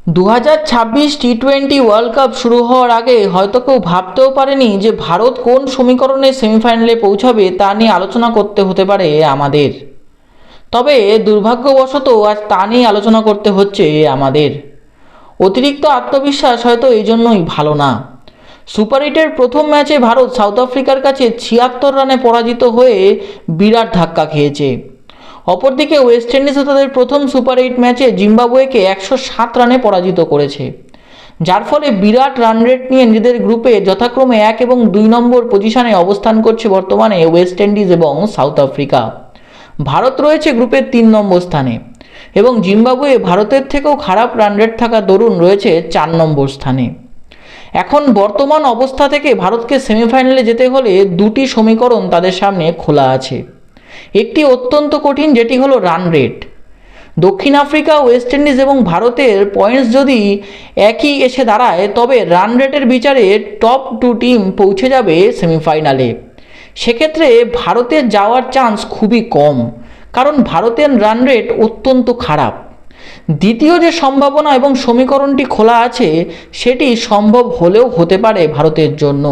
2026 টি-20 world cup শুরু হওয়ার আগে হয়তো কেউ ভাবতেও পারেনি যে ভারত কোন সমীকরণে সেমিফাইনালে পৌঁছাবে তা নিয়ে আলোচনা করতে হতে পারে আমাদের। তবে দুর্ভাগ্যবশত আজ তা নিয়ে আলোচনা করতে হচ্ছে আমাদের। অতিরিক্ত আত্মবিশ্বাস হয়তো এই জন্যই ভালো না। সুপার 8-এর প্রথম ম্যাচে ভারত সাউথ আফ্রিকার কাছে 76 রানে পরাজিত হয়ে বিরাট ধাক্কা খেয়েছে। অপরদিকে ওয়েস্ট ইন্ডিজও তাদের প্রথম সুপার 8 ম্যাচে জিম্বাবুয়েকে 107 রানে পরাজিত করেছে, যার ফলে বিরাট রান রেট নিয়ে নিজেদের গ্রুপে যথাক্রমে 1 এবং 2 নম্বর পজিশনে অবস্থান করছে বর্তমানে ওয়েস্ট ইন্ডিজ এবং সাউথ আফ্রিকা। ভারত রয়েছে গ্রুপের 3 নম্বর স্থানে এবং জিম্বাবুয়ে ভারতের থেকেও খারাপ রান রেট থাকা দরুন রয়েছে 4 নম্বর স্থানে। এখন বর্তমান অবস্থা থেকে ভারতকে সেমিফাইনালে যেতে হলে দুটি সমীকরণ তাদের সামনে খোলা আছে। একটি অত্যন্ত কঠিন, যেটি হলো রান রেট। দক্ষিণ আফ্রিকা, ওয়েস্ট ইন্ডিজ এবং ভারতের পয়েন্টস যদি একই এসে দাঁড়ায় তবে রান রেটের বিচারে টপ 2 টিম পৌঁছে যাবে সেমিফাইনালে। সেক্ষেত্রে ভারতের যাওয়ার চান্স খুবই কম, কারণ ভারতের রান রেট অত্যন্ত খারাপ। দ্বিতীয় যে সম্ভাবনা এবং সমীকরণটি খোলা আছে সেটি সম্ভব হলেও হতে পারে ভারতের জন্য।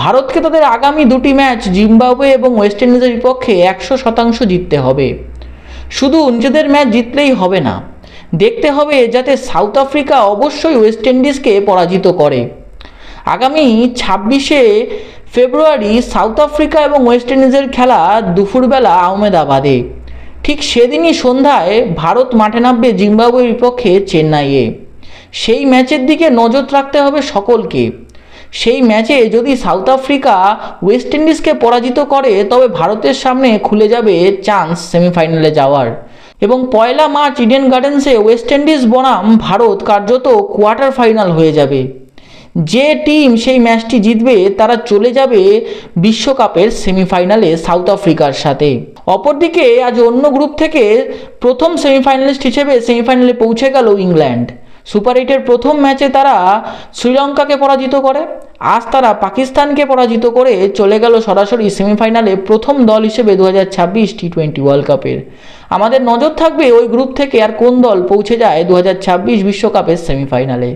ভারতকে তাদের আগামী দুটি ম্যাচ জিম্বাবুয়ে এবং ওয়েস্ট ইন্ডিজের বিপক্ষে 100% জিততে হবে। শুধু নিজেদের ম্যাচ জিতলেই হবে না, দেখতে হবে যাতে সাউথ আফ্রিকা অবশ্যই ওয়েস্ট ইন্ডিজকে পরাজিত করে। আগামী 26শে ফেব্রুয়ারি সাউথ আফ্রিকা এবং ওয়েস্ট ইন্ডিজের খেলা দুপুরবেলা আহমেদাবাদে। ঠিক সেদিনই সন্ধ্যায় ভারত মাঠে নামবে জিম্বাবুয়ের বিপক্ষে চেন্নাইয়ে। সেই ম্যাচের দিকে নজর রাখতে হবে সকলকে। সেই ম্যাচে যদি সাউথ আফ্রিকা ওয়েস্ট ইন্ডিজকে পরাজিত করে তবে ভারতের সামনে খুলে যাবে চান্স সেমিফাইনালে যাওয়ার। এবং 1 মার্চ ইডেন গার্ডেন্সে ওয়েস্ট ইন্ডিজ বনাম ভারত কার্যত কোয়ার্টার ফাইনাল হয়ে যাবে। যে টিম সেই ম্যাচটি জিতবে তারা চলে যাবে বিশ্বকাপের সেমিফাইনালে সাউথ আফ্রিকার সাথে। অপরদিকে আজ অন্য গ্রুপ থেকে প্রথম সেমিফাইনালিস্ট হিসেবে সেমিফাইনালে পৌঁছে গেল ইংল্যান্ড। সুপার 8-এর প্রথম ম্যাচে তারা শ্রীলঙ্কাকে পরাজিত করে। আজ তারা পাকিস্তানকে পরাজিত করে চলে গেল সরাসরি সেমিফাইনালে প্রথম দল হিসেবে 2026 টি-20 ওয়ার্ল্ড কাপের। আমাদের নজর থাকবে ওই গ্রুপ থেকে আর কোন দল পৌঁছে যায় 2026 বিশ্বকাপের সেমিফাইনালে।